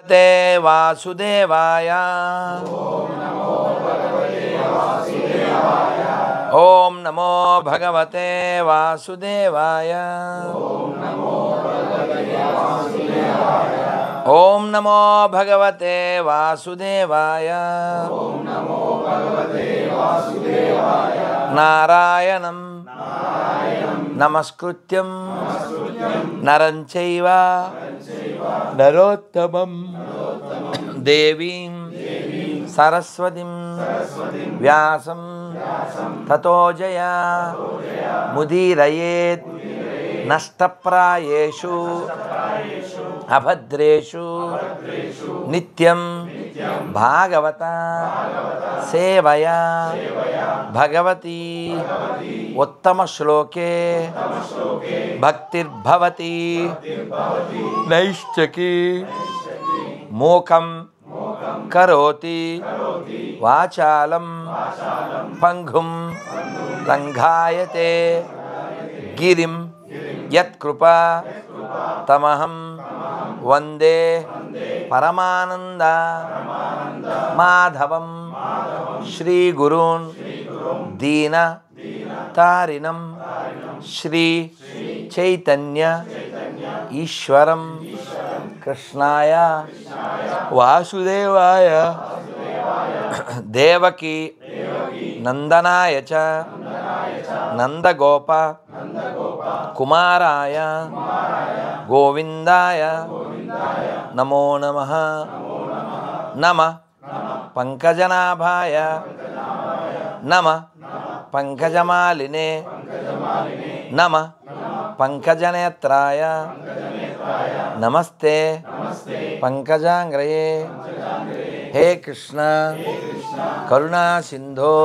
ते वासुदेवाय ओम नमो भगवते वासुदेवाय ओम नमो भगवते वासुदेवाय नारायणं नमस्कृत्यं नरं चैव नरोत्तमं देवीं सरस्वतीं व्यासं ततो जया मुदीरयेत् नष्टप्रायेषु अभद्रेषु नित्यं भागवता सेवया भगवती उत्तमश्लोके भक्तिर्भवति नैष्ठकी मूकं करोति वाचालं पंगुं लंघायते गिरिं यत्कृपा तमहं वंदे परमानंद माधवं श्रीगुरून् दीन तारिणं श्री चैतन्य ईश्वरं कृष्णाय वासुदेवाय देवकी नंदनाय च नंदगोप कुमाराय गोविंदाय नमो नमः। नमः पंकजनाभाय नमः पंकजमालिने नमः पंकजनेत्राय नमस्ते पंकजांग्रये। हे कृष्ण करुणा सिंधो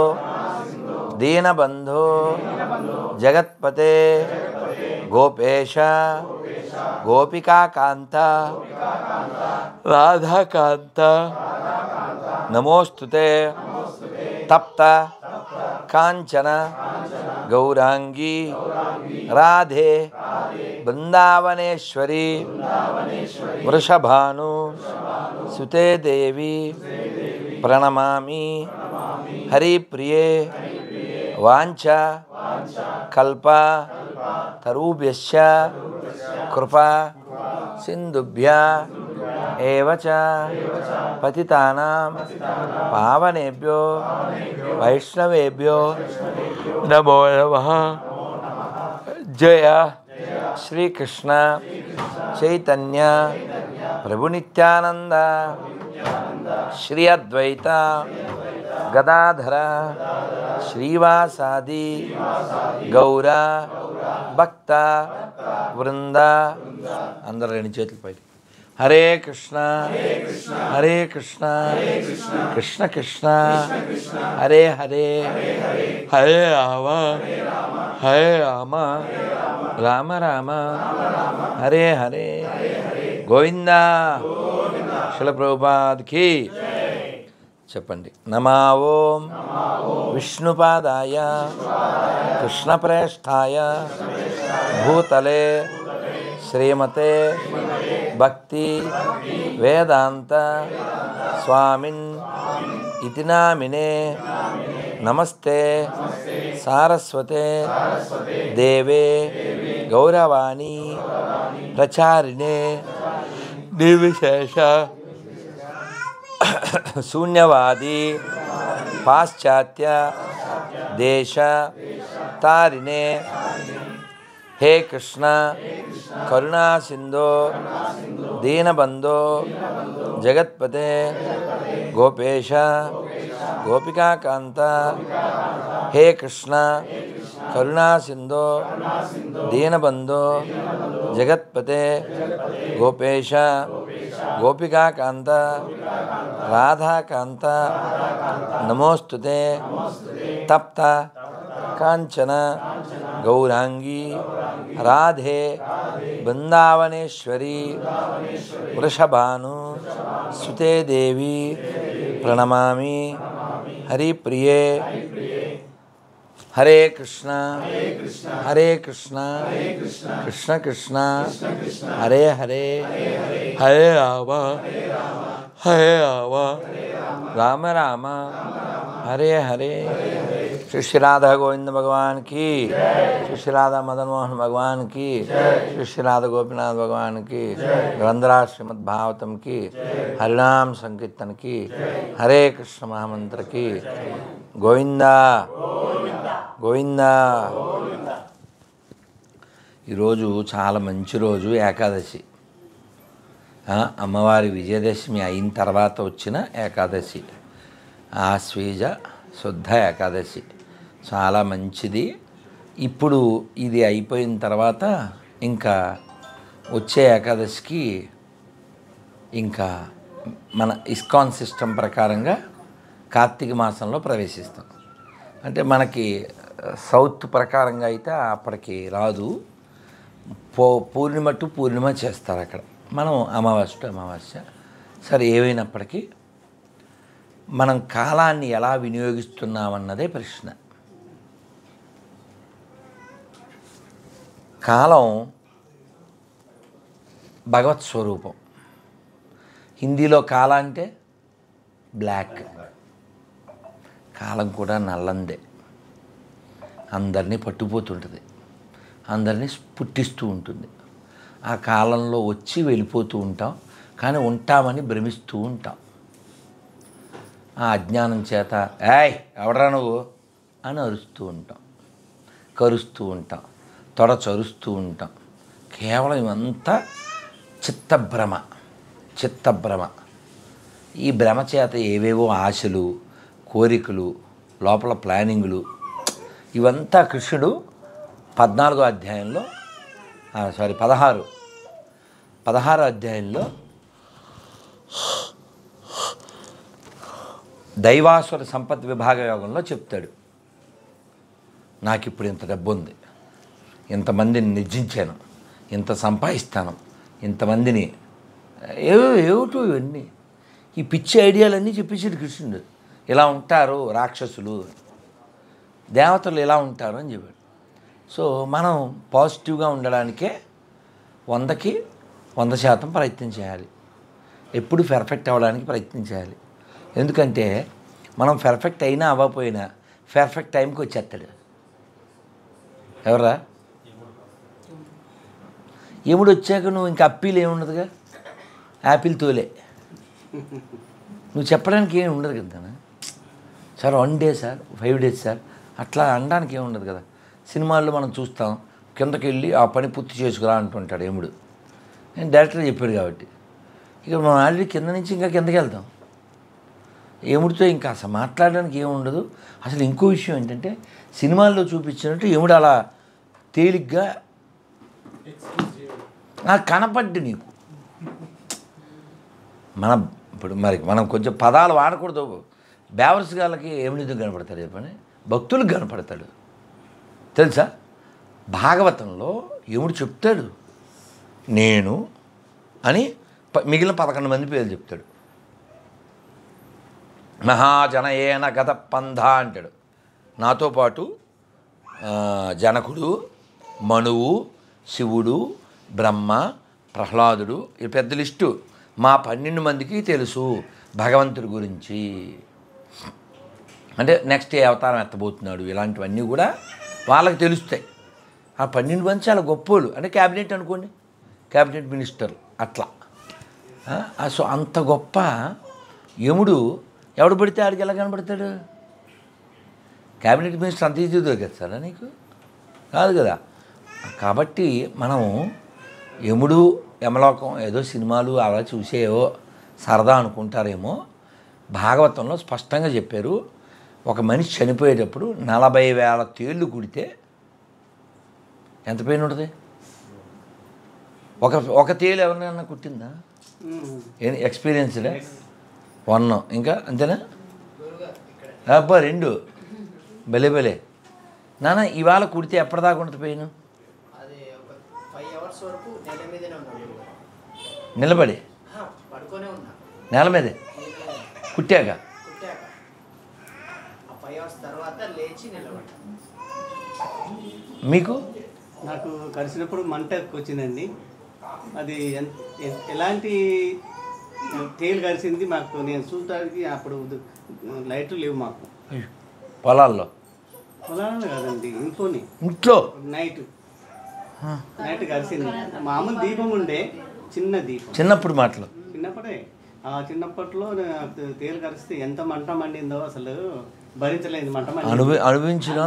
दीनबंधो जगत्पते गोपेश गोपिकाकांता राधाकांता नमोस्तुते तप्त कांचन गौरांगी राधे वृंदावनेश्वरी वृषभानु सुते देवी प्रणमामि हरिप्रिये वांछा कल्पा तरुभ्यश्च कृपा सिंधुभ्य एव च पतितानां पावनेभ्यो वैष्णवेभ्यो नमो नमः। जय श्री कृष्ण चैतन्य प्रभु नित्यानंद श्री अद्वैत गदाधर श्रीवासादि गौर भक्त वृंद अंदर रेणी చేతులు పైకి हरे कृष्णा कृष्ण कृष्ण हरे हरे हरे राम राम राम हरे हरे गोविंदा श्रील प्रभुपाद की చెప్పండి। నమా ఓం విష్ణుపాదాయ కృష్ణప్రేష్ఠాయ భూతలే శ్రీమతే భక్తి వేదాంత స్వామిన్ ఇతి నామినే నమస్తే సారస్వతే దేవే గౌరవాణి ప్రచారిణే నిర్విశేష शून्यवादी पाश्चात्य देश तारिणे। हे कृष्ण करुणा सिंधो दीनबंधो जगत्पते गोपेश गोपिकाकांता। हे कृष्ण करुणा सिंधो दीनबंधो जगत्पते गोपेश गोपिकाकांता राधाकांता नमोस्तुते तप्त कांचन गौरांगी राधे वृंदावनेश्वरी वृषभानु सुते देवी प्रणमामि हरिप्रिये హరే కృష్ణ హరే కృష్ణ కృష్ణ కృష్ణ హరే హరే హరే రామ హరే రామ రామ రామ హరే హరే. श्री श्री राधा गोविंद भगवान की, श्री श्री राधा मदन मोहन भगवान की, श्री श्री राधा गोपीनाथ भगवान की, ग्रंथराज श्रीमद् भागवतम की, हरिनाम संकीर्तन की, हरे कृष्ण महामंत्र की. गोविंदा గోవిందా. ఈరోజు చాలా మంచి రోజు, ఏకాదశి. అమ్మవారి విజయదశమి అయిన తర్వాత వచ్చిన ఏకాదశి, ఆశ్వీజ శుద్ధ ఏకాదశి. చాలా మంచిది. ఇప్పుడు ఇది అయిపోయిన తర్వాత ఇంకా వచ్చే ఏకాదశికి ఇంకా మన ఇస్కాన్ సిస్టమ్ ప్రకారంగా కార్తీక మాసంలో ప్రవేశిస్తాం. అంటే మనకి సౌత్ ప్రకారంగా అయితే అప్పటికి రాదు. పూర్ణిమ టు పూర్ణిమ చేస్తారు అక్కడ, మనం అమావాస్య టు అమావాస్య. సరే, ఏమైనప్పటికీ మనం కాలాన్ని ఎలా వినియోగిస్తున్నామన్నదే ప్రశ్న. కాలం భగవత్ స్వరూపం. హిందీలో కాల అంటే బ్లాక్, కాలం కూడా నల్లందే. అందరినీ పట్టుపోతుంటుంది, అందరినీ పుట్టిస్తూ ఉంటుంది. ఆ కాలంలో వచ్చి వెళ్ళిపోతూ ఉంటాం, కానీ ఉంటామని భ్రమిస్తూ ఉంటాం. ఆ అజ్ఞానం చేత ఏయ్ ఎవడరా నువ్వు అని అరుస్తూ ఉంటాం, కరుస్తూ ఉంటాం, తొడ చరుస్తూ ఉంటాం. కేవలం ఇవంతా చిత్తభ్రమ. ఈ భ్రమ చేత ఏవేవో ఆశలు, కోరికలు, లోపల ప్లానింగులు, ఇవంతా కృష్ణుడు 16వ అధ్యాయంలో 16వ అధ్యాయంలో దైవాసుర సంపత్ విభాగ యోగంలో చెప్తాడు. నాకు ఇప్పుడు ఇంత డబ్బు ఉంది, ఇంతమందిని నిర్జించాను, ఇంత సంపాదిస్తాను, ఇంతమందిని ఏమిటో ఇవన్నీ, ఈ పిచ్చి ఐడియాలన్నీ చెప్పించాడు కృష్ణుడు. ఇలా ఉంటారు రాక్షసులు, దేవతలు ఇలా ఉంటారు అని చెప్పాడు. సో మనం పాజిటివ్గా ఉండడానికే 100కి 100% ప్రయత్నం చేయాలి. ఎప్పుడు పెర్ఫెక్ట్ అవ్వడానికి ప్రయత్నం చేయాలి. ఎందుకంటే మనం పెర్ఫెక్ట్ అయినా అవ్వకపోయినా పెర్ఫెక్ట్ టైంకి వచ్చేస్తాడు. ఎవరా? ఎముడు వచ్చాక నువ్వు ఇంకా అప్పీలు ఏముండదుగా, యాపిల్ తోలే. నువ్వు చెప్పడానికి ఏమి ఉండదు కదా sir, 1 day sir, 5 days sir, అట్లా అనడానికి ఏముండదు కదా. సినిమాల్లో మనం చూస్తాం, కిందకి వెళ్ళి ఆ పని పూర్తి చేసుకురా అంటుంటాడు ఎముడు. నేను డైరెక్టర్ చెప్పాడు కాబట్టి ఇక మనం ఆల్రెడీ కింద నుంచి ఇంకా కిందకి వెళ్తాం. ఎముడితో ఇంకా అసలు మాట్లాడడానికి ఏముండదు. అసలు ఇంకో విషయం ఏంటంటే, సినిమాల్లో చూపించినట్టు ఎముడు అలా తేలిగ్గా కనపడ్డు నీకు. ఇప్పుడు మనం కొంచెం పదాలు వాడకూడదు. బేవర్స్ గాళ్ళకి ఎముడితో కనపడతాడు చెప్పని, భక్తులకు కనపడతాడు తెలుసా. భాగవతంలో యముడు చెప్తాడు నేను అని, మిగిలిన 11 మంది పేర్లు చెప్తాడు. మహాజనయేన గత పంధ అంటాడు. నాతో పాటు జనకుడు, మనువు, శివుడు, బ్రహ్మ, ప్రహ్లాదుడు, ఈ పెద్ద లిస్టు. మా 12 మందికి తెలుసు భగవంతుడి గురించి. అంటే నెక్స్ట్ ఏ అవతారం ఎత్తబోతున్నాడు, ఇలాంటివన్నీ కూడా వాళ్ళకి తెలుస్తాయి. ఆ 12 మంది చాలా గొప్పోళ్ళు. అంటే క్యాబినెట్ అనుకోండి, క్యాబినెట్ మినిస్టర్లు అట్లా. సో అంత గొప్ప యముడు ఎవడు పడితే ఆడికి ఎలా కనపడతాడు? క్యాబినెట్ మినిస్టర్ అంత ఈజీ దొరికేస్తాడా నీకు? కాదు కదా. కాబట్టి మనం యముడు, యమలోకం ఏదో సినిమాలు అలా చూసేవో సరదా అనుకుంటారేమో. భాగవతంలో స్పష్టంగా చెప్పారు, ఒక మనిషి చనిపోయేటప్పుడు 40,000 తేళ్ళు కుడితే ఎంత పెయిన్ ఉంటుంది? ఒక తేలు ఎవరినైనా కుట్టిందా? ఎక్స్పీరియన్స్డే 1 ఇంకా అంతేనా? అబ్బా 2 భలే నాన్న. ఇవాళ కుడితే ఎప్పటిదాకా ఉంటుంది పెయిన్? నిలబడి నేల మీదే కుట్టాక మీకు? నాకు కలిసినప్పుడు మంట వచ్చిందండి. అది ఎలాంటి తేలు కలిసింది మాకు. నేను చూడటానికి అప్పుడు లైట్లు లేవు మాకు. పొలాల్లో కాదండి, ఇంట్లో నైట్ కలిసింది. మామూలు దీపం ఉండే, చిన్న దీపం. చిన్నప్పుడే చిన్నప్పట్లో తేలు కలిస్తే ఎంత మంట మండిందో అసలు భరించలేదు. మంట అనుభవించడం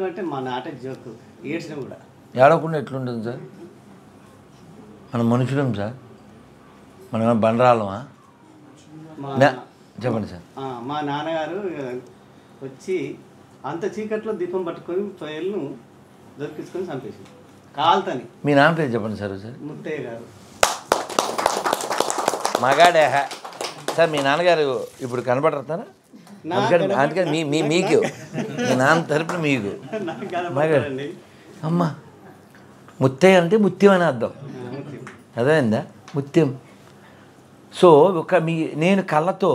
అంటే మా నాట జోక్. ఏడ్చడం కూడా ఏడవకుండా ఎట్లుంటుంది సార్? మనం మనుషులం సార్, మనం బండరాలమా? చెప్పండి సార్. మా నాన్నగారు వచ్చి అంత చీకట్లో దీపం పట్టుకొని తొయలను దొరికించుకొని చంపేసి కాల్తని. మీ నాన్న పేరు చెప్పండి సార్. ముత్తయ్య గారు. మగాడే సార్. మీ నాన్నగారు ఇప్పుడు కనపడతారా? అందుకని మీకు మీ నాన్న తరపున మీకు అమ్మ ముత్తయ్య అంటే ముత్యం అని అర్థం. అదేందా ముత్యం. సో నేను కళ్ళతో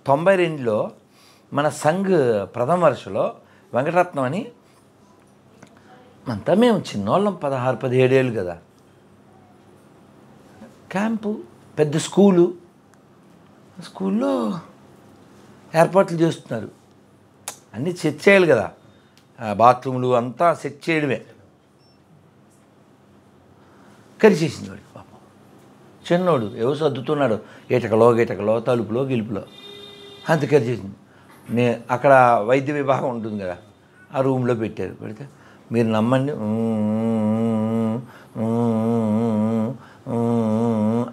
92లో మన సంఘ్ ప్రథమ వరుసలో వెంకటరత్నం అని అంతా మేము చిన్నోళ్ళం, 16-17 ఏళ్ళు కదా. క్యాంపు, పెద్ద స్కూల్లో ఏర్పాట్లు చేస్తున్నారు. అన్నీ సెట్ చేయాలి కదా, బాత్రూములు అంతా సెట్ చేయడమే. కరిచేసింది వాడికి పాపం. చిన్నోడు ఏవో సర్దుతున్నాడు, గిటకలో తలుపులో గిలుపులో అంత కరిచేసింది. అక్కడ వైద్య విభాగం ఉంటుంది కదా, ఆ రూమ్లో పెట్టారు. పెడితే మీరు నమ్మండి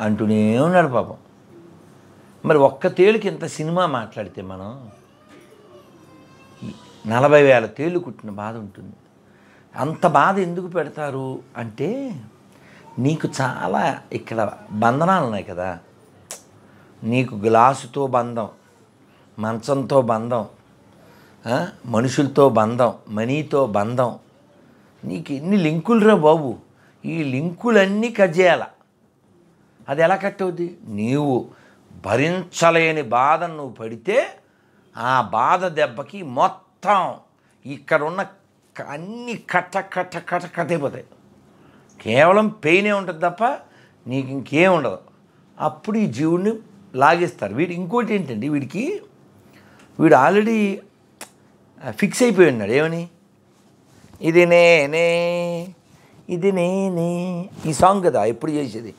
అంటూనే ఉన్నాడు పాపం. మరి ఒక్క తేలుకి ఇంత సినిమా మాట్లాడితే మనం 40,000 తేళ్ళు కుట్టిన బాధ ఉంటుంది. అంత బాధ ఎందుకు పెడతారు అంటే, నీకు చాలా ఇక్కడ బంధనాలు ఉన్నాయి కదా. నీకు గ్లాసుతో బంధం, మంచంతో బంధం, మనుషులతో బంధం, మనీతో బంధం. నీకు ఎన్ని లింకులు రా బాబు. ఈ లింకులన్నీ కట్ చేయాల. అది ఎలా కట్ అవుద్ది? నీవు భరించలేని బాధను నువ్వు పడితే ఆ బాధ దెబ్బకి మొత్తం ఇక్కడున్న అన్నీ కట్ అయిపోతాయి. కేవలం పెయినే ఉంటుంది తప్ప నీకు ఇంకేం ఉండదు. అప్పుడు ఈ జీవుడిని లాగేస్తారు. ఇంకోటి ఏంటండి, వీడు ఆల్రెడీ ఫిక్స్ అయిపోయి ఉన్నాడు. ఏమని? ఇది నేనే ఈ సాంగ్ కదా ఎప్పుడు చేసేది.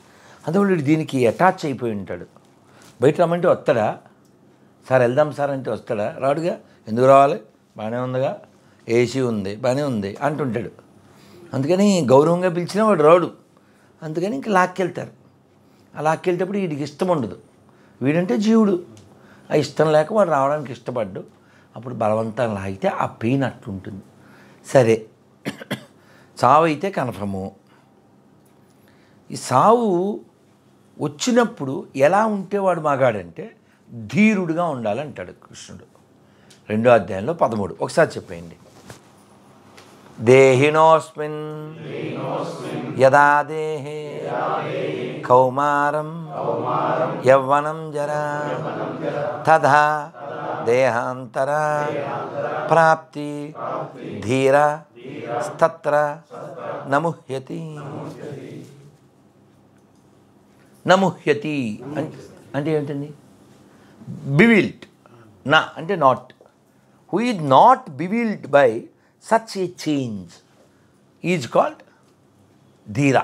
అందువల్ల దీనికి అటాచ్ అయిపోయి ఉంటాడు. బయట రమ్మంటే వస్తాడా? సార్ వెళ్దాం సార్ అంటే వస్తాడా? రాడుగా. ఎందుకు రావాలి? బాగానే ఉందిగా, ఏసీ ఉంది, బాగానే ఉంది అంటుంటాడు. అందుకని గౌరవంగా పిలిచినా వాడు రాడు. అందుకని ఇంక లాక్కెళ్తారు. ఆ లాక్కెళ్తేప్పుడు వీడికి ఇష్టం ఉండదు. వీడంటే జీవుడు, ఆ ఇష్టం లేక వాడు రావడానికి ఇష్టపడ్డు. అప్పుడు బలవంతంగా లాగితే ఆ పెయిన్ అట్లుంటుంది. సరే, చావు అయితే కన్ఫర్ము. ఈ సావు వచ్చినప్పుడు ఎలా ఉంటే వాడు మగాడంటే ధీరుడుగా ఉండాలంటాడు కృష్ణుడు 2వ అధ్యాయంలో 13. ఒకసారి చెప్పేయండి. దేహినోస్మిన్ యదా దేహే కౌమారం యవ్వనం జరా తథా దేహాంతర ప్రాప్తి ధీర స్తత్ర నముహ్యతి. అంటే ఏమిటండి? బివిల్డ్ నా అంటే నాట్. Who is not bewildered by such a change is called dheera.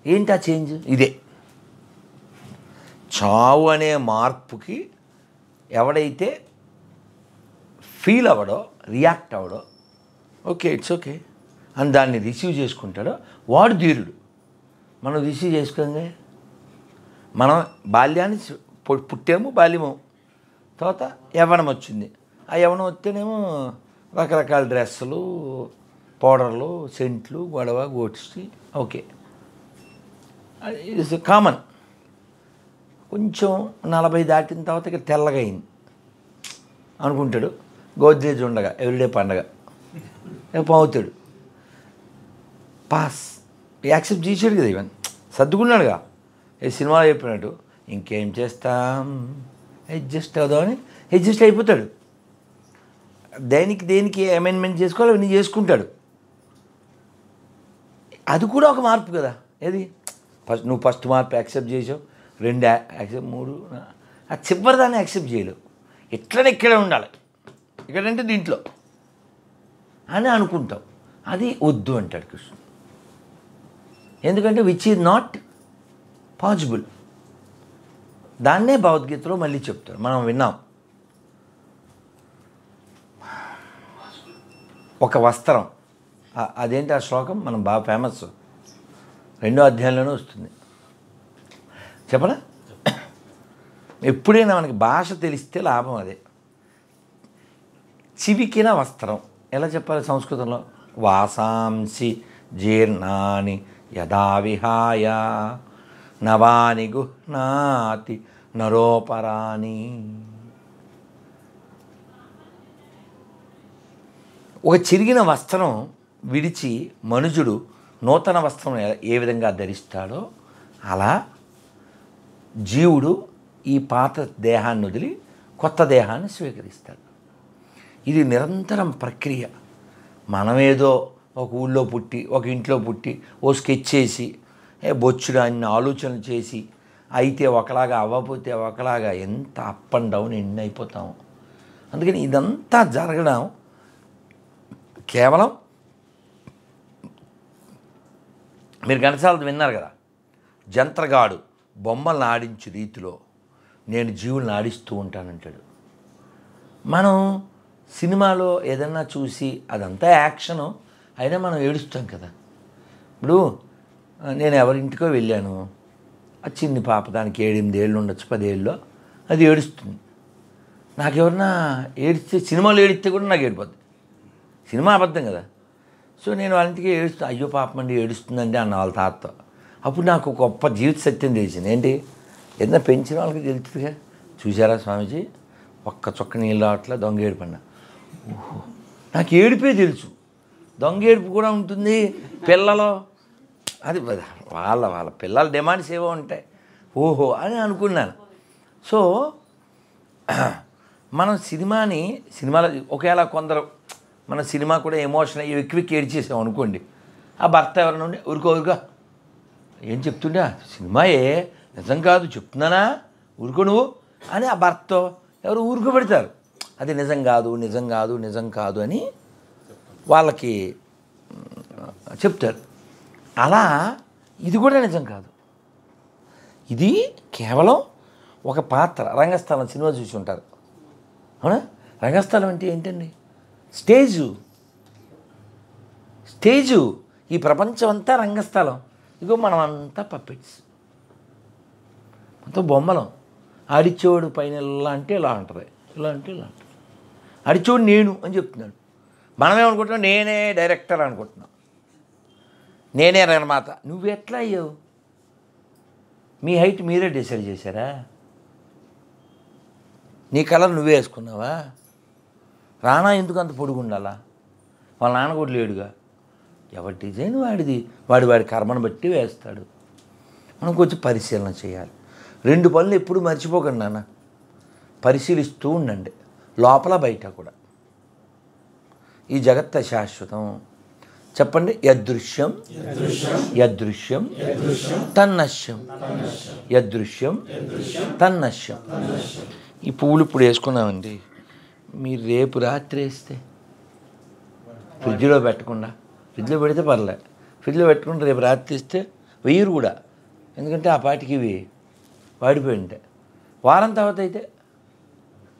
ఏంటి ఆ చేంజ్? ఇదే చావు అనే మార్పుకి ఎవడైతే ఫీల్ అవ్వడో, రియాక్ట్ అవ్వడో, ఓకే ఇట్స్ ఓకే అని దాన్ని రిసీవ్ చేసుకుంటాడో వాడు ధీరుడు. మనం రిసీవ్ చేసుకోండి. మనం బాల్యాన్ని పుట్టాము, బాల్యము, తర్వాత యవ్వనం వచ్చింది. ఆ యవ్వనం వస్తేనేమో రకరకాల డ్రెస్సులు, పౌడర్లు, సెంట్లు, గొడవ, గోడ్చి, ఓకే ఇట్స్ కామన్. కొంచెం 40 దాటిన తర్వాత ఇక తెల్లగా అయింది అనుకుంటాడు. గోద్రేజ్ ఉండగా ఎవ్రీడే పండగ పోతాడు. పాస్ యాక్సెప్ట్ చేసాడు కదా, ఈవెన్ సర్దుకున్నాడుగా. ఏ సినిమాలో చెప్పినట్టు ఇంకేం చేస్తాం, అడ్జస్ట్ అవుదామని అడ్జస్ట్ అయిపోతాడు. దేనికి అమెండ్మెంట్ చేసుకోవాలి అవన్నీ చేసుకుంటాడు. అది కూడా ఒక మార్పు కదా. ఏది నువ్వు ఫస్ట్ మార్పు యాక్సెప్ట్ చేసావు, 2 యాక్సెప్ట్, 3 ఆ చివరి దాన్ని యాక్సెప్ట్ చేయలేవు. ఇక్కడే ఉండాలి, ఇక్కడంటే దీంట్లో అని అనుకుంటావు. అది వద్దు అంటాడు కృష్ణుడు. ఎందుకంటే విచ్ ఈజ్ నాట్ పాసిబుల్. దాన్నే భగవద్గీతలో మళ్ళీ చెప్తాడు, మనం విన్నాం. ఒక వస్త్రం, అదేంటి ఆ శ్లోకం మనం బాగా ఫేమస్, 2వ అధ్యాయంలోనే వస్తుంది. చెప్పనా? ఎప్పుడైనా మనకి భాష తెలిస్తే లాభం అదే. చివికిన వస్త్రం ఎలా చెప్పాలి సంస్కృతంలో? వాసాంసి జీర్ణాని యథా విహాయ నవాని గుహ్నాతి నరోపరాని. ఒక చిరిగిన వస్త్రం విడిచి మనుజుడు నూతన వస్త్రం ఏ విధంగా ధరిస్తాడో అలా జీవుడు ఈ పాత దేహాన్ని వదిలి కొత్త దేహాన్ని స్వీకరిస్తాడు. ఇది నిరంతరం ప్రక్రియ. మనమేదో ఒక ఊళ్ళో పుట్టి, ఒక ఇంట్లో పుట్టి, ఓ స్కెచ్ చేసి, బొచ్చుడు అన్ని ఆలోచనలు చేసి, అయితే ఒకలాగా అవ్వకపోతే ఒకలాగా ఎంత అప్ అండ్ డౌన్ ఎన్ని అయిపోతాము. అందుకని ఇదంతా జరగడం కేవలం మీరు ఘంటసాల విన్నారు కదా, జంత్రగాడు బొమ్మలను ఆడించే రీతిలో నేను జీవులను ఆడిస్తూ ఉంటానంటాడు. మనం సినిమాలో ఏదన్నా చూసి అదంతా యాక్షను అయినా మనం ఏడుస్తాం కదా. ఇప్పుడు నేను ఎవరింటికో వెళ్ళాను, ఆ చిన్ని పాప, దానికి 7-8 ఏళ్ళు ఉండొచ్చు, 10 ఏళ్ళలో, అది ఏడుస్తుంది. నాకెవరన్నా ఏడిస్తే, సినిమాలో ఏడిస్తే కూడా నాకు ఏడిపోద్ది, సినిమా అబద్ధం కదా. సో నేను వాళ్ళ ఇంటికి ఏడుస్తా, అయ్యో పాపమండి ఏడుస్తుందండి అన్న వాళ్ళ తాతతో. అప్పుడు నాకు ఒక గొప్ప జీవిత సత్యం తెలిసింది. ఏంటి? ఏదైనా పెంచిన వాళ్ళకి తెలుస్తుందిగా. చూసారా స్వామీజీ, ఒక్క చొక్క నీళ్ళు రావట్లే, దొంగ ఏడుపు అన్న. ఓహో, నాకు ఏడిపే తెలుసు, దొంగ ఏడుపు కూడా ఉంటుంది పిల్లలు. అది వాళ్ళ పిల్లల డిమాండ్స్ ఏవో ఉంటాయి, ఓహో అని అనుకున్నాను. సో మనం సినిమాలో ఒకేలా కొందరు మన సినిమా కూడా ఎమోషన్ ఎక్కువ ఏడ్చేసాం అనుకోండి, ఆ భర్త ఎవరైనా ఉండి ఊరుకో ఏం చెప్తుండే, సినిమాయే నిజం కాదు చెప్తున్నానా, ఊరుకో నువ్వు అని ఆ భర్త ఎవరు ఊరుకోబెడతారు. అది నిజం కాదు అని వాళ్ళకి చెప్తారు. అలా ఇది కూడా నిజం కాదు, ఇది కేవలం ఒక పాత్ర. రంగస్థలం సినిమా చూసి ఉంటారు, అవునా? రంగస్థలం అంటే ఏంటండి? స్టేజు. ఈ ప్రపంచం అంతా రంగస్థలం. ఇగో మనం అంతా పప్పెట్స్, అంతా బొమ్మలం. ఆడిచ్చేవాడు పైన ఇలా అంటే ఇలా ఉంటుంది, ఇలా అంటే ఇలా ఉంటుంది. ఆడిచ్చేవాడు నేను అని చెప్తున్నాడు. మనమేమనుకుంటున్నాం, నేనే డైరెక్టర్ అనుకుంటున్నాం, నేనే నిర్మాత. నువ్వు ఎట్లా అయ్యావు? మీ హైట్ మీరే డిసైడ్ చేశారా? నీ కలర్ నువ్వే వేసుకున్నావా? రానా ఎందుకు అంత పొడుగు ఉండాలా? వాళ్ళ నాన్న కూడా లేడుగా. ఎవరి డిజైన్ వాడిది, వాడి కర్మను బట్టి వేస్తాడు. మనం కొంచెం పరిశీలన చేయాలి. 2 పనులు ఎప్పుడు మర్చిపోకండి నాన్న, పరిశీలిస్తూ ఉండండి, లోపల బయట కూడా. ఈ జగత్ శాశ్వతం. చెప్పండి, యదృశ్యం తన్నశ్యం, యదృశ్యం తన్నశ్యం. ఈ పువ్వులు ఇప్పుడు వేసుకున్నామండి, మీరు రేపు రాత్రి వేస్తే ఫ్రిడ్జ్లో పెట్టకుండా, ఫ్రిడ్జ్లో పెడితే పర్లే, ఫ్రిడ్జ్లో పెట్టుకుంటే రేపు రాత్రి ఇస్తే వెయ్యరు కూడా. ఎందుకంటే ఆ పాటికి ఇవి వాడిపోయి ఉంటాయి. వారం తర్వాత అయితే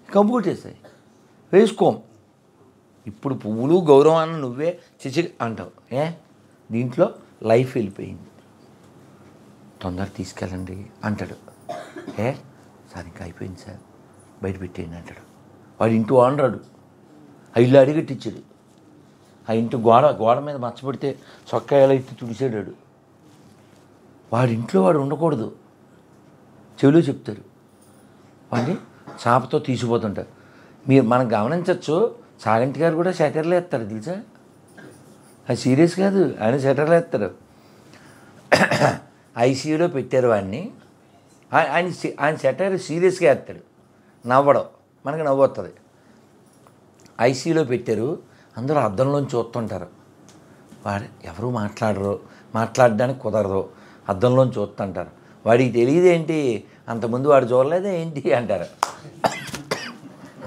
కంపుకొట్టేస్తాయి, వేసుకోం. ఇప్పుడు పువ్వులు గౌరవాన్ని నువ్వే చిచి అంటావు. దీంట్లో లైఫ్ వెళ్ళిపోయింది, తొందర తీసుకెళ్ళండి అంటాడు. సార్ ఇంకా అయిపోయింది సార్, బయట పెట్టేయండి అంటాడు. వాడి ఇంటి ఓనరాడు ఆ ఇల్లు అడిగట్టించాడు. ఆ ఇంటి గోడ మీద మచ్చబడితే చొక్కా ఎలా ఎత్తి తుడిచాడు. వాడి ఇంట్లో వాడు ఉండకూడదు, చెవులు చెప్తారు. వాడిని చాపతో తీసిపోతుంటారు. మనం గమనించవచ్చు, సాగంటి గారు కూడా సెటర్లు వేస్తారు తెలుసా. అది సీరియస్ కాదు, ఆయన సెటర్లు వేస్తారు. ఐసీయూలో పెట్టారు వాడిని. ఆయన సెటర్ సీరియస్గా వేస్తాడు, నవ్వడం మనకి నవ్వు వస్తుంది. ఐసీయూలో పెట్టారు, అందరూ అద్దంలోంచి చూస్తుంటారు. వాడు ఎవరు మాట్లాడడానికి కుదరదు, అద్దంలోంచి చూస్తుంటారు. వాడికి తెలియదేంటి, అంతకుముందు వాడు చూడలేదే ఏంటి అంటారు.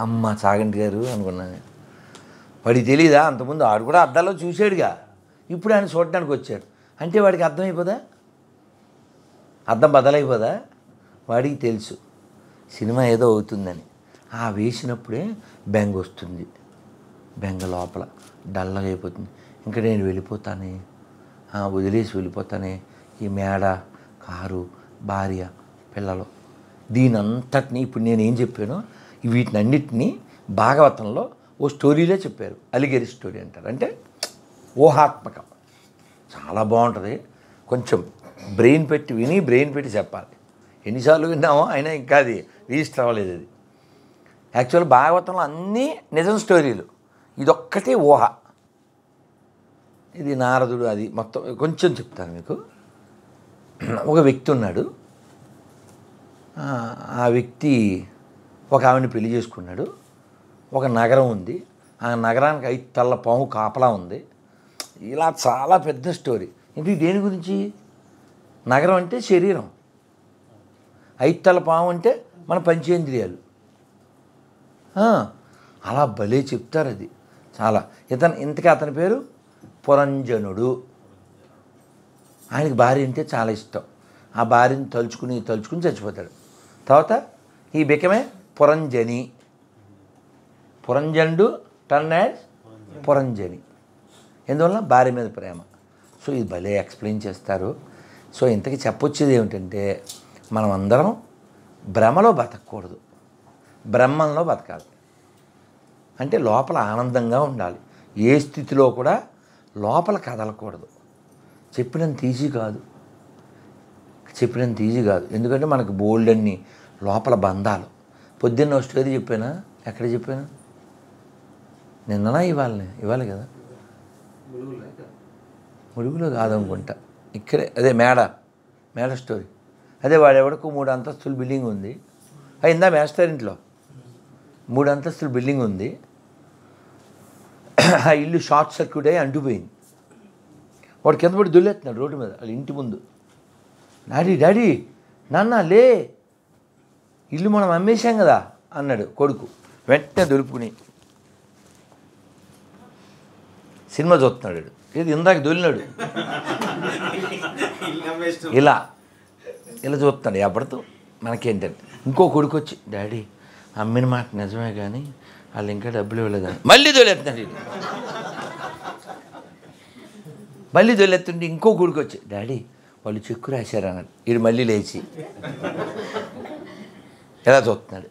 అమ్మ చాగంటి గారు అనుకున్నాను. వాడికి తెలియదా, అంతకుముందు వాడు కూడా అద్దాల్లో చూశాడుగా, ఇప్పుడు ఆయన చూడడానికి వచ్చాడు అంటే వాడికి అర్థమైపోదా, అద్దం బదలైపోదా? వాడికి తెలుసు సినిమా ఏదో అవుతుందని. ఆ వేసినప్పుడే బెంగ వస్తుంది, బెంగ లోపల డల్లగా అయిపోతుంది. ఇంకా నేను వెళ్ళిపోతానే, వదిలేసి వెళ్ళిపోతానే, ఈ మేడ, కారు, భార్య, పిల్లలు, దీనంతటినీ ఇప్పుడు నేనేం చెప్పానో వీటినన్నిటినీ భాగవతంలో ఓ స్టోరీలో చెప్పారు. అలిగేరి స్టోరీ అంటారు. అంటే ఊహాత్మకం, చాలా బాగుంటుంది. కొంచెం బ్రెయిన్ పెట్టి చెప్పాలి. ఎన్నిసార్లు విన్నామో అయినా ఇంకా అది రిజిస్టర్ అవ్వలేదు. అది యాక్చువల్ భాగవతంలో అన్నీ నిజం స్టోరీలు, ఇదొక్కటే ఊహ. ఇది నారదుడు, అది మొత్తం కొంచెం చెప్తాను మీకు. ఒక వ్యక్తి ఉన్నాడు. ఆ వ్యక్తి ఒక ఆవిడని పెళ్లి చేసుకున్నాడు. ఒక నగరం ఉంది, ఆ నగరానికి 5 తల్ల పాము కాపలా ఉంది. ఇలా చాలా పెద్ద స్టోరీ. ఇది దేని గురించి? నగరం అంటే శరీరం, 5 తల్ల పాము అంటే మన పంచేంద్రియాలు. అలా భలే చెప్తారు. అది చాలా. ఇంతకీ అతని పేరు పురంజనుడు. ఆయనకి భార్య అంటే చాలా ఇష్టం. ఆ భార్యని తలుచుకుని చచ్చిపోతాడు. తర్వాత ఈ బికమే పురంజని, పురంజనుడు టర్న్ యాజ్ పురంజని. ఎందువల్ల? భార్య మీద ప్రేమ. సో ఇది భలే ఎక్స్ప్లెయిన్ చేస్తారు. సో ఇంతకీ చెప్పొచ్చేది ఏమిటంటే, మనం అందరం భ్రమలో బతకూడదు, బ్రహ్మంలో బతకాలి. అంటే లోపల ఆనందంగా ఉండాలి. ఏ స్థితిలో కూడా లోపల కదలకూడదు. చెప్పినంత ఈజీ కాదు. ఎందుకంటే మనకు బోల్డ్ అన్ని లోపల బంధాలు. పొద్దున్న స్టోరీ చెప్పానా? ఎక్కడ చెప్పాను? నిన్ననా ఇవ్వాలి కదా, ముడుగులో కాదనుకుంటా, ఇక్కడే. అదే మేడ స్టోరీ. అదే వాడెవడకు 3 అంతస్తుల బిల్డింగ్ ఉంది. అయిందా మేస్టర్ ఇంట్లో 3 అంతస్తుల బిల్డింగ్ ఉంది. ఆ ఇల్లు షార్ట్ సర్క్యూట్ అయ్యి అంటుపోయింది. వాడు కింద పడి దొల్లేస్తున్నాడు రోడ్డు మీద, వాళ్ళ ఇంటి ముందు. డాడీ నాన్న లే, ఇల్లు మనం అమ్మేశాం కదా అన్నాడు కొడుకు. వెంటనే దొలుపుకుని సినిమా చూస్తున్నాడు. ఇది ఇందాక దొలినాడు, ఇలా చూస్తున్నాడు. ఎప్పటితో మనకేంటంటే ఇంకో కొడుకు వచ్చి, డాడీ అమ్మిన మాట నిజమే కానీ వాళ్ళు ఇంకా డబ్బులు ఇవ్వలేదని మళ్ళీ దొలేస్తున్నాడు. మళ్ళీ దొలెత్తుంటే ఇంకో కొడుకు వచ్చి, డాడీ వాళ్ళు చెక్కు రాశారు అన్నాడు. వీడు మళ్ళీ లేచి ఎలా చూస్తున్నాడు.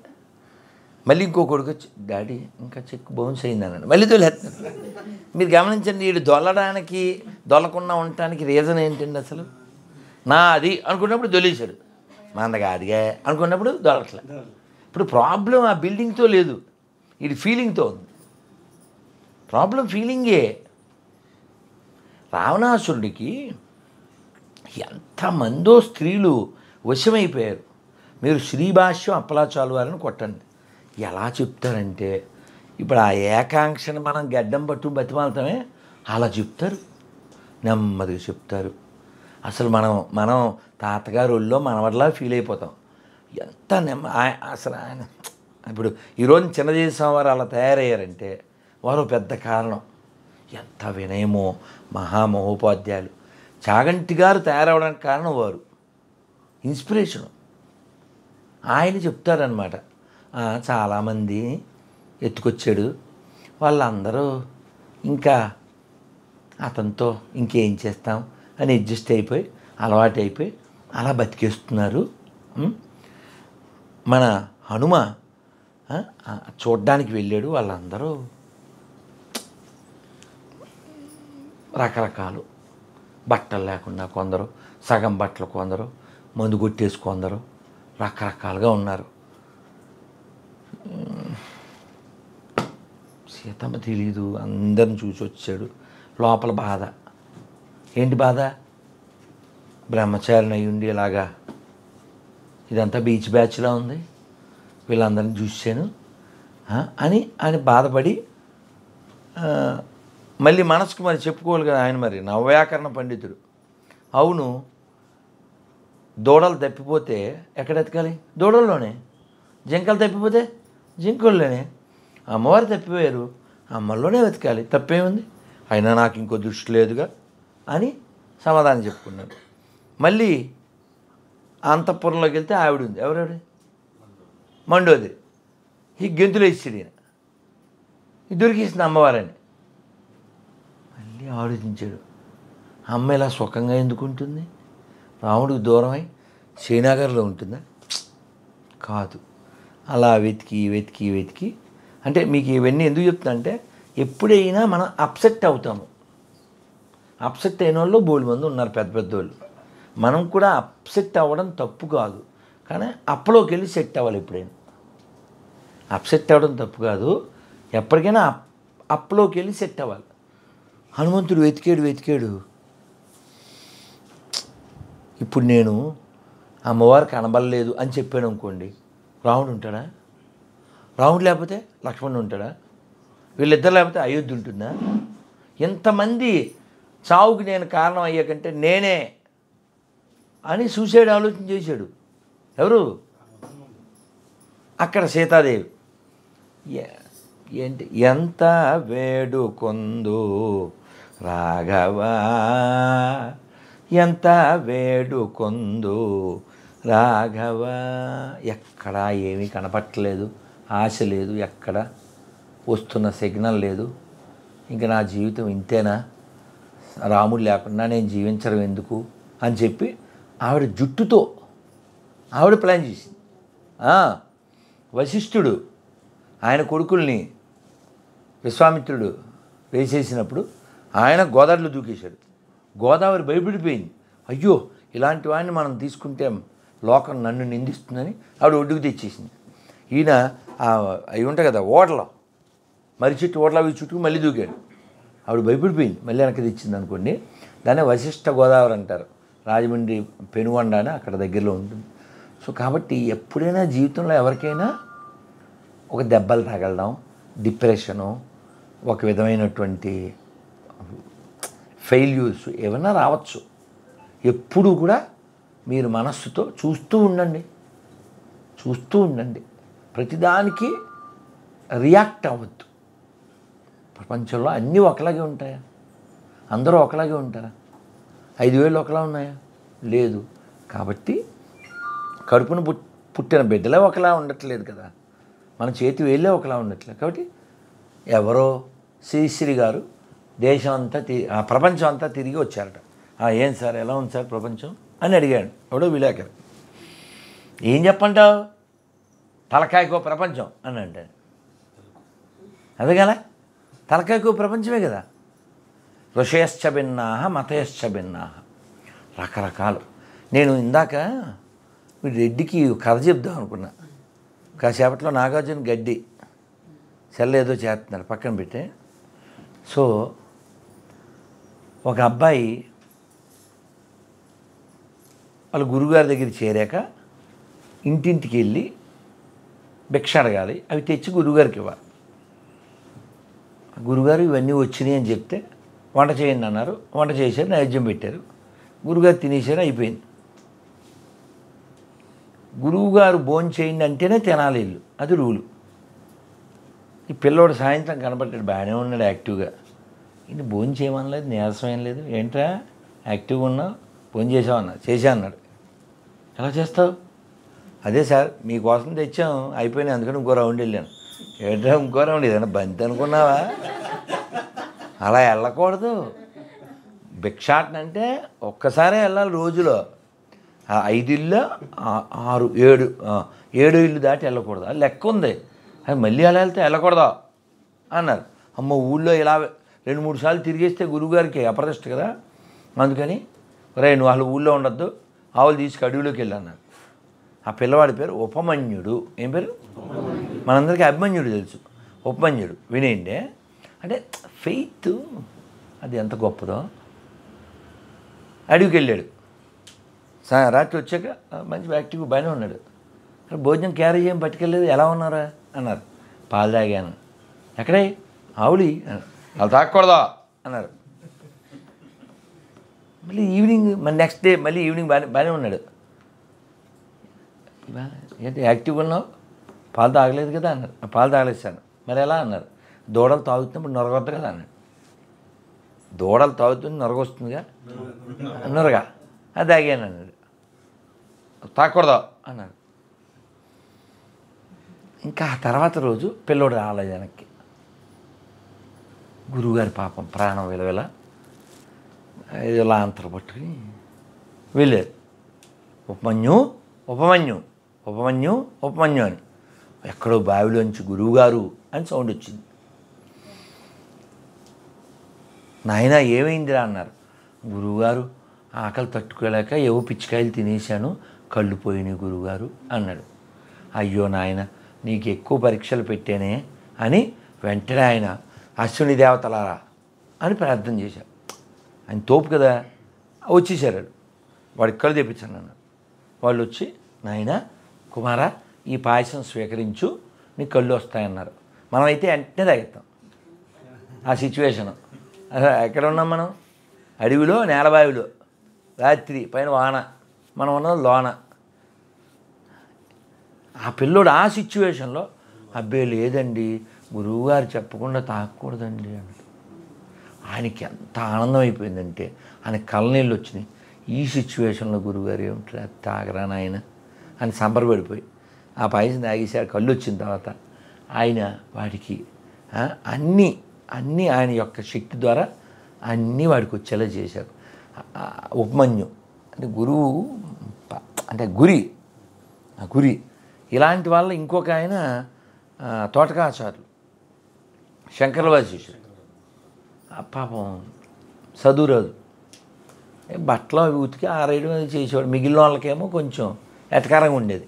మళ్ళీ ఇంకో కొడుకు వచ్చి, డాడీ ఇంకా చెక్కు బౌన్స్ అయింది అన్నాడు. మళ్ళీ దొలేస్తున్నాడు. మీరు గమనించండి, వీడు దొల్లకుండా ఉండటానికి రీజన్ ఏంటండి అసలు? అది అనుకున్నప్పుడు దొలేశాడు, మందగా అదిగా అనుకున్నప్పుడు దొరకట్లే. ఇప్పుడు ప్రాబ్లం ఆ బిల్డింగ్తో లేదు, ఇది ఫీలింగ్తో ఉంది. ప్రాబ్లం ఫీలింగే. రావణాసురుడికి ఎంతమందో స్త్రీలు వశమైపోయారు. మీరు శ్రీభాష్యం అప్పలాచాలు వారిని కొట్టండి, ఎలా చెప్తారంటే, ఇప్పుడు ఆ ఏకాంక్షను మనం గడ్డం పట్టు బతిమాలతామే, అలా చెప్తారు, నెమ్మదిగా చెప్తారు. అసలు మనం తాతగారు ఒళ్ళో మనవడిలా ఫీల్ అయిపోతాం. ఎంత అసలు ఆయన ఇప్పుడు ఈరోజు చిన్నజీవి స్వామి వారు అలా తయారయ్యారంటే వారు పెద్ద కారణం. ఎంత వినయమో, మహామహోపాధ్యాయులు. చాగంటి గారు తయారవడానికి కారణం వారు, ఇన్స్పిరేషను. ఆయన చెప్తారనమాట, చాలామంది ఎత్తుకొచ్చాడు, వాళ్ళందరూ ఇంకా అతనితో ఇంకేం చేస్తాం అని అడ్జస్ట్ అయిపోయి అలవాటు అయిపోయి అలా బతికేస్తున్నారు. మన హనుమ చూడ్డానికి వెళ్ళాడు, వాళ్ళందరూ రకరకాలు బట్టలు లేకుండా, కొందరు సగం బట్టలు, కొందరు మందు కొట్టేసి, కొందరు రకరకాలుగా ఉన్నారు. సీతమ్మ తెలీదు, అందరిని చూసి వచ్చాడు. లోపల బాధ. ఏంటి బాధ? బ్రహ్మచారిని అయ్యుండి ఇలాగా ఇదంతా బీచ్ బ్యాచ్లా ఉంది, వీళ్ళందరినీ చూశాను అని బాధపడి మళ్ళీ మనసుకు మరి చెప్పుకోవాలి కదా ఆయన, మరి నవ్యాకరణ పండితుడు. అవును, దూడలు తప్పిపోతే ఎక్కడ ఎతకాలి? దూడల్లోనే. జింకలు తప్పిపోతే జింకల్లోనే. అమ్మవారు తప్పిపోయారు, అమ్మల్లోనే వెతకాలి, తప్పేముంది? అయినా నాకు ఇంకో దృష్టి లేదుగా అని సమాధానం చెప్పుకున్నాడు. మళ్ళీ అంతఃపురంలోకి వెళ్తే ఆవిడ ఉంది. ఎవరావిడ? మండోదరి. ఈ గెంతులు వేసాడు ఈయన, ఇది దొరికేసింది అమ్మవారని. మళ్ళీ ఆలోచించాడు, అమ్మ ఇలా సుఖంగా ఎందుకు ఉంటుంది? రాముడికి దూరమై శ్రీనగర్లో ఉంటుందా? కాదు. అలా వెతికి వెతికి వెతికి, అంటే మీకు ఇవన్నీ ఎందుకు చెప్తున్నా అంటే, ఎప్పుడైనా మనం అప్సెట్ అవుతాము. అప్సెట్ అయిన వాళ్ళు బోల్డ్ మంది ఉన్నారు, పెద్ద పెద్దోళ్ళు. మనం కూడా అప్సెట్ అవ్వడం తప్పు కాదు, కానీ అప్పలోకి వెళ్ళి సెట్ అవ్వాలి. ఎప్పుడైనా అప్సెట్ అవ్వడం తప్పు కాదు, ఎప్పటికైనా అప్పలోకి వెళ్ళి సెట్ అవ్వాలి. హనుమంతుడు వెతికాడు వెతికాడు. ఇప్పుడు నేను అమ్మవారు కనబడలేదు అని చెప్పాడు అనుకోండి, రాముడు ఉంటాడా? రాముడు లేకపోతే లక్ష్మణుడు ఉంటాడా? వీళ్ళిద్దరు లేకపోతే అయోధ్య ఉంటుందా? ఎంతమంది చావుకి నేను కారణం అయ్యాకంటే నేనే అని సూసైడ్ ఆలోచన చేశాడు. ఎవరు? అక్కడ సీతాదేవి. ఏంటి? ఎంత వేడుకొందు రాఘవా, ఎంత వేడుకొందు రాఘవా. ఎక్కడా ఏమీ కనపట్టలేదు, ఆశ లేదు, ఎక్కడ వస్తున్న సిగ్నల్ లేదు. ఇంకా నా జీవితం ఇంతేనా, రాముడు లేకుండా నేను జీవించడం ఎందుకు అని చెప్పి ఆవిడ జుట్టుతో ఆవిడ ప్లాన్ చేసింది. వశిష్ఠుడు ఆయన కొడుకుల్ని విశ్వామిత్రుడు వేసేసినప్పుడు ఆయన గోదావరిలో దూకేశాడు. గోదావరి భయపడిపోయింది. అయ్యో, ఇలాంటి వాడిని మనం తీసుకుంటే లోకం నన్ను నిందిస్తుందని ఆవిడ ఒడ్డుకు తెచ్చేసింది. ఈయన అవి ఉంటాయి కదా ఓడలో, మరి చెట్టు ఓడలో అవి చుట్టూ మళ్ళీ దూకాడు. ఆవిడ భయపడిపోయింది, మళ్ళీ వెనక్కి తెచ్చింది అనుకోండి. దాన్ని వశిష్ఠ గోదావరి అంటారు. రాజమండ్రి పెనుగొండ అని అక్కడ దగ్గరలో ఉంటుంది. సో కాబట్టి ఎప్పుడైనా జీవితంలో ఎవరికైనా ఒక దెబ్బలు తగలడం, డిప్రెషను, ఒక విధమైనటువంటి ఫెయిల్యూర్స్ ఏమైనా రావచ్చు. ఎప్పుడు కూడా మీరు మనస్సుతో చూస్తూ ఉండండి. ప్రతిదానికి రియాక్ట్ అవ్వద్దు. ప్రపంచంలో అన్నీ ఒకలాగే ఉంటాయా? అందరూ ఒకలాగే ఉంటారా? 5,000 ఒకలా ఉన్నాయా? లేదు. కాబట్టి కడుపును పుట్టిన బిడ్డలే ఒకలా ఉండట్లేదు కదా, మన చేతి వేళ్ళే ఒకలా ఉండట్లేదు. కాబట్టి ఎవరో శ్రీశ్రీ గారు దేశం అంతా ప్రపంచం అంతా తిరిగి వచ్చారట. ఏం సార్, ఎలా ఉంది సార్ ప్రపంచం అని అడిగాడు ఎవడో విలేకరు. ఏం చెప్పంటావు, తలకాయకో ప్రపంచం అని అంటాడు. అదే కదా, తలకాయకో ప్రపంచమే కదా. ఋషయశ్చ భిన్నాః మతయశ్చ భిన్నాః, రకరకాలు. నేను ఇందాక మీరు రెడ్డికి కథ చెప్దాం అనుకున్నా. కాసేపట్లో నాగార్జున గడ్డి సెల్ ఏదో చేస్తున్నాడు, పక్కన పెట్టే. సో ఒక అబ్బాయి వాళ్ళ గురువుగారి దగ్గర చేరాక ఇంటింటికి వెళ్ళి భిక్ష అడగాలి, అవి తెచ్చి గురువుగారికి ఇవ్వాలి. గురుగారు ఇవన్నీ వచ్చినాయి అని చెప్తే వంట చేయండి అన్నారు. వంట చేశారు, నైవేద్యం పెట్టారు. గురువుగారు తినేసారు, అయిపోయింది. గురువుగారు భోజనం చేయండి అంటేనే తినాలి ఇల్లు, అది రూలు. ఈ పిల్లోడు సాయంత్రం కనపడ్డాడు, బాగానే ఉన్నాడు యాక్టివ్గా. ఇది భోజనం చేయమనలేదు, నీరసం ఏం లేదు. ఏంట్రా యాక్టివ్గా ఉన్నావు, భోజనం చేసావు అన్నా. చేసా అన్నాడు. ఎలా చేస్తావు? అదే సార్ మీకోసం తెచ్చాం, అయిపోయినాయి, అందుకని ఇంకో రౌండ్ వెళ్ళాను. ఏంట్రా ఇంకో రౌండ్? ఏదైనా బంతి అనుకున్నావా? అలా వెళ్ళకూడదు. భిక్షాటన అంటే ఒక్కసారే వెళ్ళాలి రోజులో. 5 ఇళ్ళు 6 7 ఇళ్ళు దాటి వెళ్ళకూడదు, అది లెక్క ఉంది. అది మళ్ళీ అలా వెళ్తే వెళ్ళకూడదా అన్నారు. అమ్మ ఊళ్ళో ఇలా 2-3 సార్లు తిరిగేస్తే గురువుగారికి అప్రదిష్ట కదా, అందుకని రే నువ్వు అసలు ఊళ్ళో ఉండొద్దు, ఆవులు తీసుకు అడవిలోకి వెళ్ళి అన్నారు. ఆ పిల్లవాడి పేరు ఉపమన్యుడు. ఏం పేరు? మనందరికీ అభిమన్యుడు తెలుసు, ఉపమన్యుడు వినేయండి. అంటే ఫెయిత్ అది ఎంత గొప్పదో. అడవికి వెళ్ళాడు, రాత్రి వచ్చాక మంచి యాక్టివ్గా బాగానే ఉన్నాడు. భోజనం క్యారీ పట్టుకెళ్ళలేదు. ఎలా ఉన్నారా అన్నారు. పాలు తాగాను. ఎక్కడే? ఆవులి. వాళ్ళు తాగకూడదా అన్నారు. మళ్ళీ ఈవినింగ్ మళ్ళీ నెక్స్ట్ డే మళ్ళీ ఈవినింగ్ బాగానే ఉన్నాడు. ఏంటి యాక్టివ్గా ఉన్నావు, పాలు తాగలేదు కదా అన్నారు. పాలు తాగలేసాను. మరి ఎలా అన్నారు. దూడలు తాగుతున్నప్పుడు నొరగొద్దు కదా అన్నాడు. దూడలు తాగుతుంది నొరగొస్తుందిగా, నొరగా అది తాగాను అన్నాడు. తాగకూడదా అన్నాడు. ఇంకా ఆ తర్వాత రోజు పిల్లోడు రాలేదు వెనక్కి. గురువుగారి పాపం ప్రాణం విలువల ఇలా అంతరు పట్టుకుని వెళ్ళారు. ఉపమన్యు ఉపమన్యు ఉపమన్యు ఉపమన్యు అని ఎక్కడో బావిలోంచి గురువుగారు అని సౌండ్ వచ్చింది. నాయన ఏమైందిరా అన్నారు. గురువుగారు ఆకలి తట్టుకోలేక ఏవో పిచ్చికాయలు తినేశాను, కళ్ళు పోయినాయి గురువుగారు అన్నాడు. అయ్యో నాయన నీకు ఎక్కువ పరీక్షలు పెట్టానే అని వెంటనే ఆయన అశ్విని దేవతలారా అని ప్రార్థన చేశారు. ఆయన తోపు కదా, వచ్చేసారు. వాడికి కళ్ళు తెప్పించాను అన్నాడు. వాళ్ళు వచ్చి నాయన కుమారా ఈ పాయసం స్వీకరించు, నీ కళ్ళు వస్తాయన్నారు. మనమైతే వెంటనే తాగుతాం. ఆ సిచ్యువేషను ఎక్కడ ఉన్నాం మనం? అడవిలో నేలబావిలో రాత్రి పైన వాన, మనం ఉన్నది లోన. ఆ పిల్లోడు ఆ సిచ్యువేషన్లో అబ్బే లేదండి గురువుగారు చెప్పకుండా తాగకూడదండి అన్నాడు. ఆయనకి ఎంత ఆనందం అయిపోయిందంటే ఆయన కళ్ళనీళ్ళు వచ్చినాయి. ఈ సిచ్యువేషన్లో గురువుగారు ఏమిట్రా తాగరా నాయన అని సంబరపడిపోయి ఆ పాయసం తాగేసాడు. కళ్ళు వచ్చిన తర్వాత ఆయన వాడికి అన్నీ ఆయన యొక్క శక్తి ద్వారా అన్నీ వాడికి వచ్చేలా చేశారు. ఉపమన్యు అంటే గురువు అంటే గురి ఇలాంటి వాళ్ళ ఇంకొక ఆయన తోటకాచార్యులు శంకరవారి శిష్యుడు. పాపం చదువురాదు, బట్టలు ఉతికి ఆరేయడం చేసేవాడు. మిగిలిన వాళ్ళకేమో కొంచెం ఎటకారంగా ఉండేది.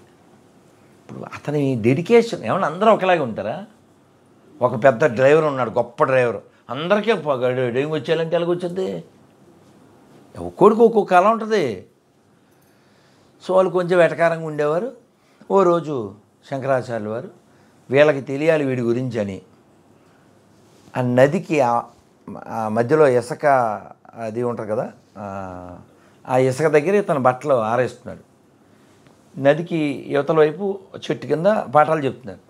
ఇప్పుడు అతని డెడికేషన్ ఏమన్నా అందరూ ఒకలాగే ఉంటారా? ఒక పెద్ద డ్రైవర్ ఉన్నాడు, గొప్ప డ్రైవర్, అందరికీ డ్రైవింగ్ వచ్చేయాలంటే ఎలాగొచ్చుద్ది? ఒక్కొక్కడికి ఒక్కొక్క కళ ఉంటుంది. సో వాళ్ళు కొంచెం వెటకారంగా ఉండేవారు. ఓ రోజు శంకరాచార్యులు వారు వీళ్ళకి తెలియాలి వీడి గురించి అని ఆ నదికి ఆ మధ్యలో ఇసుక అది ఉంటుంది కదా, ఆ ఇసుక దగ్గర తన బట్టలు ఆరేస్తున్నాడు. నదికి యువతల వైపు చెట్టు కింద పాఠాలు చెప్తున్నారు.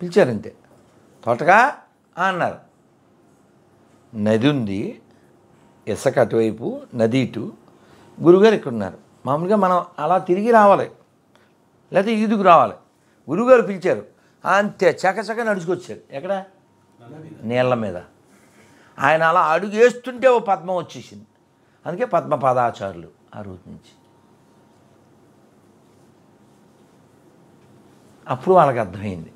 పిలిచారు అంతే. తోటగా అన్నారు. నది ఉంది, ఇసుక అటువైపు, నది ఇటు, గురువుగారు ఇక్కడ ఉన్నారు. మామూలుగా మనం అలా తిరిగి రావాలి, లేకపోతే ఈదుకు రావాలి. గురువుగారు పిలిచారు అంతే, చకచక నడుచుకొచ్చారు. ఎక్కడ? నీళ్ళ మీద. ఆయన అలా అడుగు వేస్తుంటే ఓ పద్మం వచ్చేసింది. అందుకే పద్మపాదాచారులు ఆ రోజు నుంచి. అప్పుడు వాళ్ళకి అర్థమైంది